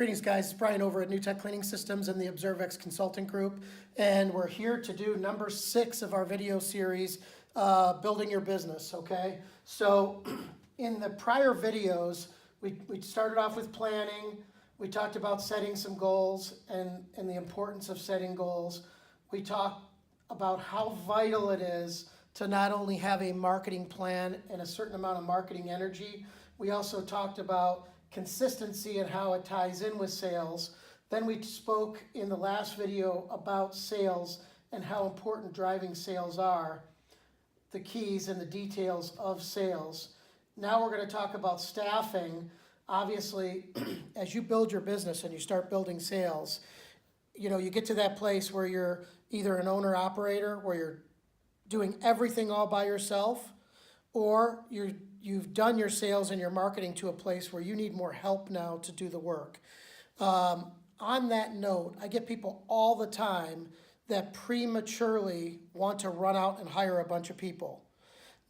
Greetings, guys. It's Brian over at NuTech Cleaning Systems and the ObserveX Consulting Group, and we're here to do number 6 of our video series, Building Your Business, okay? So in the prior videos, we started off with planning. We talked about setting some goals and the importance of setting goals. We talked about how vital it is to not only have a marketing plan and a certain amount of marketing energy. We also talked about consistency and how it ties in with sales. Then we spoke in the last video about sales and how important driving sales are, the keys and the details of sales. Now we're going to talk about staffing. Obviously, as you build your business and you start building sales, you get to that place where you're either an owner-operator, where you're doing everything all by yourself, or you've done your sales and your marketing to a place where you need more help now to do the work. On that note, I get people all the time that prematurely want to run out and hire a bunch of people,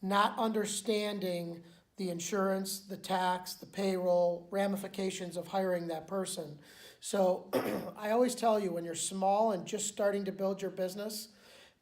not understanding the insurance, the tax, the payroll, ramifications of hiring that person. So I always tell you, when you're small and just starting to build your business,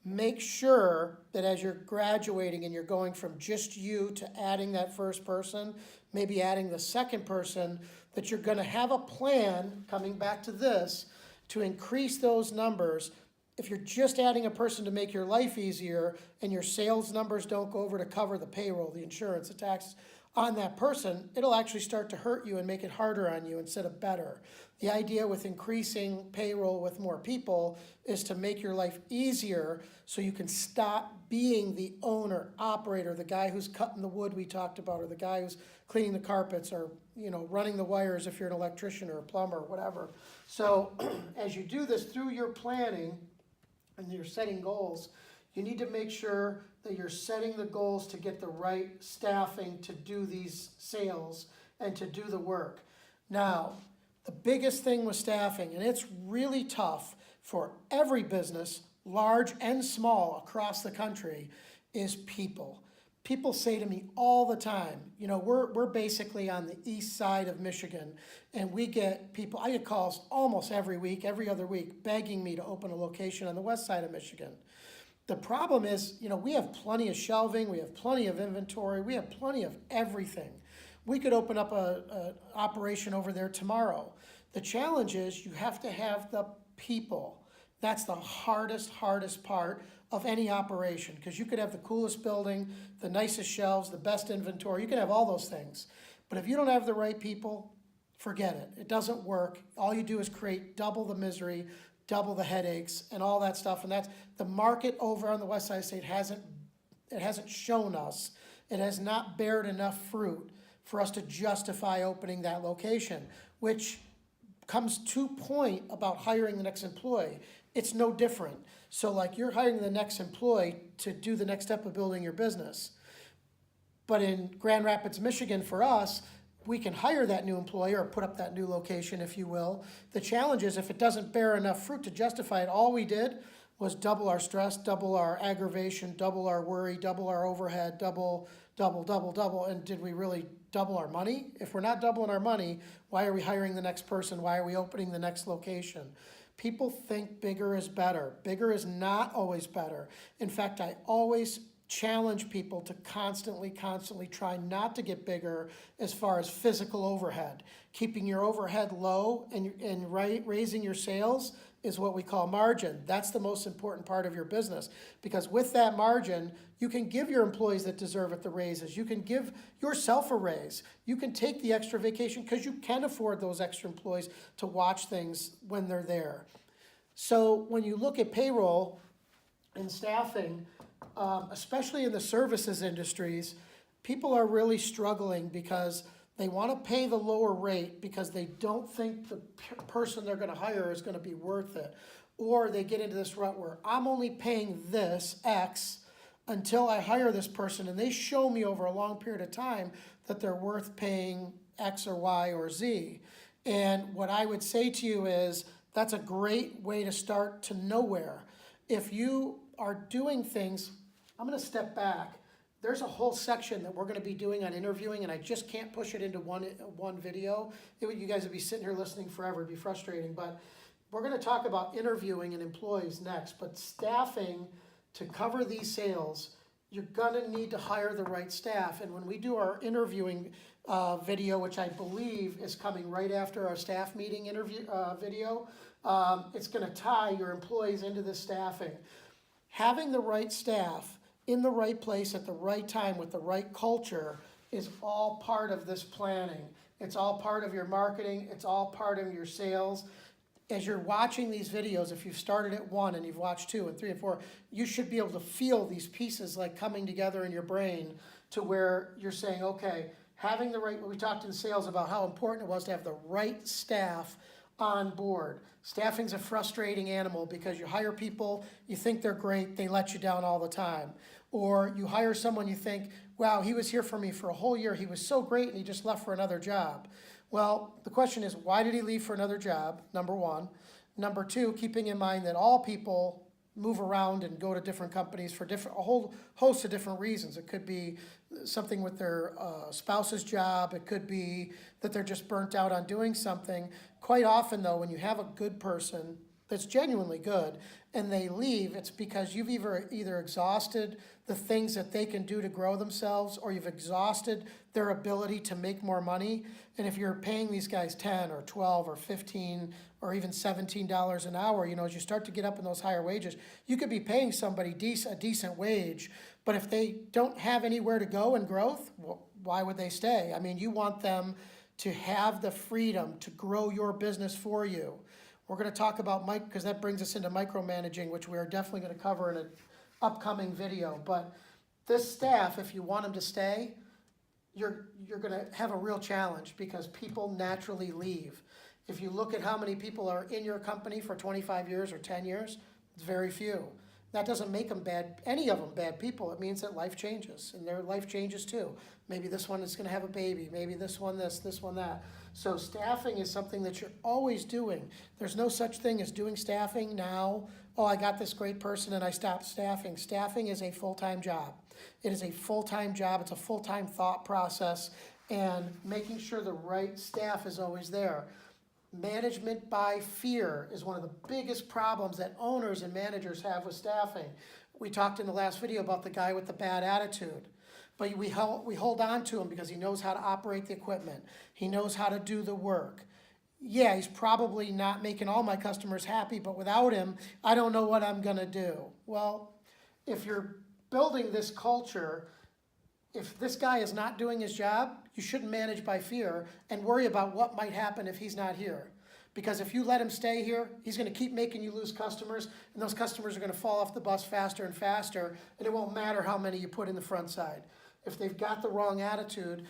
make sure that as you're graduating and you're going from just you to adding that first person, maybe adding the second person, that you're going to have a plan, coming back to this, to increase those numbers. If you're just adding a person to make your life easier and your sales numbers don't go over to cover the payroll, the insurance, the taxes on that person, it'll actually start to hurt you and make it harder on you instead of better. The idea with increasing payroll with more people is to make your life easier so you can stop being the owner, operator, the guy who's cutting the wood we talked about, or the guy who's cleaning the carpets, or running the wires if you're an electrician or a plumber or whatever. So as you do this through your planning and you're setting goals, you need to make sure that you're setting the goals to get the right staffing to do these sales and to do the work. Now, the biggest thing with staffing, and it's really tough for every business, large and small across the country, is people. People say to me all the time, we're basically on the east side of Michigan, and I get calls almost every week, every other week, begging me to open a location on the west side of Michigan. The problem is, we have plenty of shelving, we have plenty of inventory, we have plenty of everything. We could open up an operation over there tomorrow. The challenge is you have to have the people. That's the hardest part of any operation, because you could have the coolest building, the nicest shelves, the best inventory. You can have all those things. But if you don't have the right people, forget it. It doesn't work. All you do is create double the misery, double the headaches, and all that stuff. And that's the market over on the west side of the state hasn't shown us. It has not bared enough fruit for us to justify opening that location, which comes to point about hiring the next employee. It's no different. So like, you're hiring the next employee to do the next step of building your business. But in Grand Rapids, Michigan, for us, we can hire that new employee or put up that new location, if you will. The challenge is, if it doesn't bear enough fruit to justify it, all we did was double our stress, double our aggravation, double our worry, double our overhead, double. And did we really double our money? If we're not doubling our money, why are we hiring the next person? Why are we opening the next location? People think bigger is better. Bigger is not always better. In fact, I always challenge people to constantly try not to get bigger as far as physical overhead. Keeping your overhead low and raising your sales is what we call margin. That's the most important part of your business, because with that margin, you can give your employees that deserve it the raises. You can give yourself a raise. You can take the extra vacation because you can afford those extra employees to watch things when they're there. So when you look at payroll and staffing, especially in the services industries, people are really struggling because they want to pay the lower rate because they don't think the person they're going to hire is going to be worth it. Or they get into this rut where I'm only paying this X until I hire this person, and they show me over a long period of time that they're worth paying X or Y or Z. And what I would say to you is, that's a great way to start to nowhere. If you are doing things, I'm going to step back. there's a whole section that we're gonna be doing on interviewing, and I just can't push it into one video. You guys would be sitting here listening forever, it'd be frustrating, but we're gonna talk about interviewing and employees next, but staffing to cover these sales, you're gonna need to hire the right staff. And when we do our interviewing video, which I believe is coming right after our staff meeting interview video, it's gonna tie your employees into the staffing. Having the right staff in the right place at the right time with the right culture is all part of this planning. It's all part of your marketing, it's all part of your sales. As you're watching these videos, if you've started at 1 and you've watched 2 and 3 and 4, you should be able to feel these pieces like coming together in your brain to where you're saying, okay, having the right, we talked in sales about how important it was to have the right staff on board. Staffing's a frustrating animal because you hire people, you think they're great, they let you down all the time. Or you hire someone you think, wow, he was here for me for a whole year, he was so great and he just left for another job. Well, the question is, why did he leave for another job? Number one. Number two, keeping in mind that all people move around and go to different companies for a whole host of different reasons. It could be something with their spouse's job. It could be that they're just burnt out on doing something. Quite often, though, when you have a good person that's genuinely good and they leave, it's because you've either exhausted the things that they can do to grow themselves, or you've exhausted their ability to make more money. And if you're paying these guys 10 or 12 or 15 or even $17 an hour, as you start to get up in those higher wages, you could be paying somebody a decent wage, but if they don't have anywhere to go in growth, well, why would they stay? I mean, you want them to have the freedom to grow your business for you. We're going to talk about because that brings us into micromanaging, which we are definitely going to cover in an upcoming video. But this staff, if you want them to stay, you're going to have a real challenge because people naturally leave. If you look at how many people are in your company for 25 years or 10 years, it's very few. That doesn't make them any of them bad people. It means that life changes, and their life changes too. Maybe this one is going to have a baby. Maybe this one this one that. So staffing is something that you're always doing. There's no such thing as doing staffing now. Oh, I got this great person and I stopped staffing. Staffing is a full-time job. It is a full-time job. It's a full-time thought process, and making sure the right staff is always there. Management by fear is one of the biggest problems that owners and managers have with staffing. We talked in the last video about the guy with the bad attitude, but we hold on to him because he knows how to operate the equipment. He knows how to do the work. Yeah, he's probably not making all my customers happy, but without him, I don't know what I'm gonna do. Well, if you're building this culture, if this guy is not doing his job, you shouldn't manage by fear and worry about what might happen if he's not here. Because if you let him stay here, he's going to keep making you lose customers, and those customers are going to fall off the bus faster and faster, and it won't matter how many you put in the front side. If they've got the wrong attitude,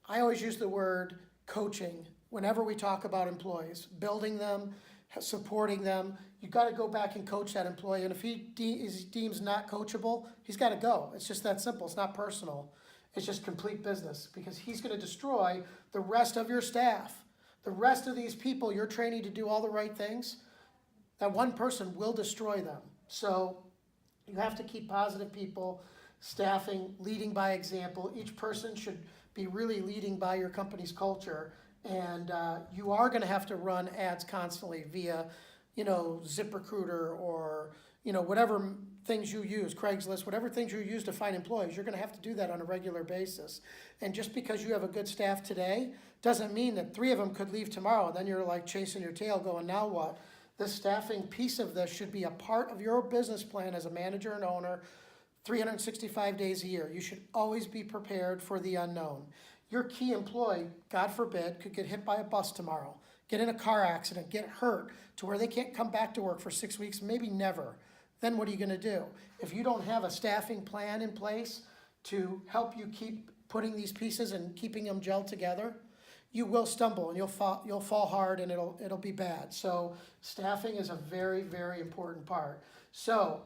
I always use the word coaching whenever we talk about employees, building them, supporting them. You've got to go back and coach that employee, and if he deems not coachable, he's got to go. It's just that simple. It's not personal. It's just complete business, because he's going to destroy the rest of your staff. The rest of these people you're training to do all the right things, that one person will destroy them. So you have to keep positive people, staffing, leading by example. Each person should be really leading by your company's culture. And you are going to have to run ads constantly via, ZipRecruiter or, whatever things you use, Craigslist, whatever things you use to find employees. You're going to have to do that on a regular basis. And just because you have a good staff today doesn't mean that 3 of them could leave tomorrow. And then you're like chasing your tail going, now what? This staffing piece of this should be a part of your business plan as a manager and owner 365 days a year. You should always be prepared for the unknown. Your key employee, God forbid, could get hit by a bus tomorrow, get in a car accident, get hurt to where they can't come back to work for 6 weeks, maybe never. Then what are you going to do? If you don't have a staffing plan in place to help you keep putting these pieces and keeping them gelled together, you will stumble and you'll fall hard, and it'll be bad. So staffing is a very, very important part. So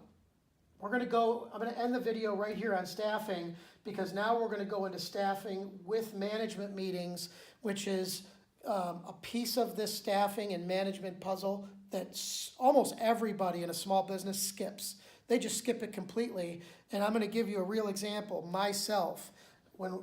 I'm going to end the video right here on staffing, because now we're going to go into staffing with management meetings, which is a piece of this staffing and management puzzle that almost everybody in a small business skips. They just skip it completely. And I'm gonna give you a real example, myself, when,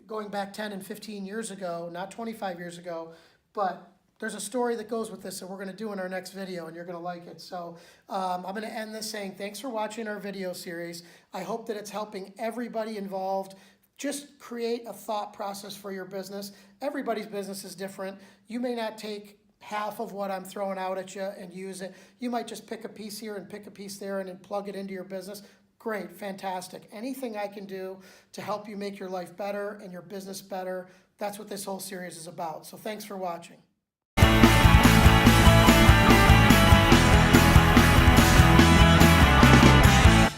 going back 10 and 15 years ago, not 25 years ago, but there's a story that goes with this that we're gonna do in our next video, and you're gonna like it. So I'm gonna end this saying, thanks for watching our video series. I hope that it's helping everybody involved. Just create a thought process for your business. Everybody's business is different. You may not take half of what I'm throwing out at you and use it. You might just pick a piece here and pick a piece there and then plug it into your business. Great, fantastic. Anything I can do to help you make your life better and your business better, that's what this whole series is about. So thanks for watching.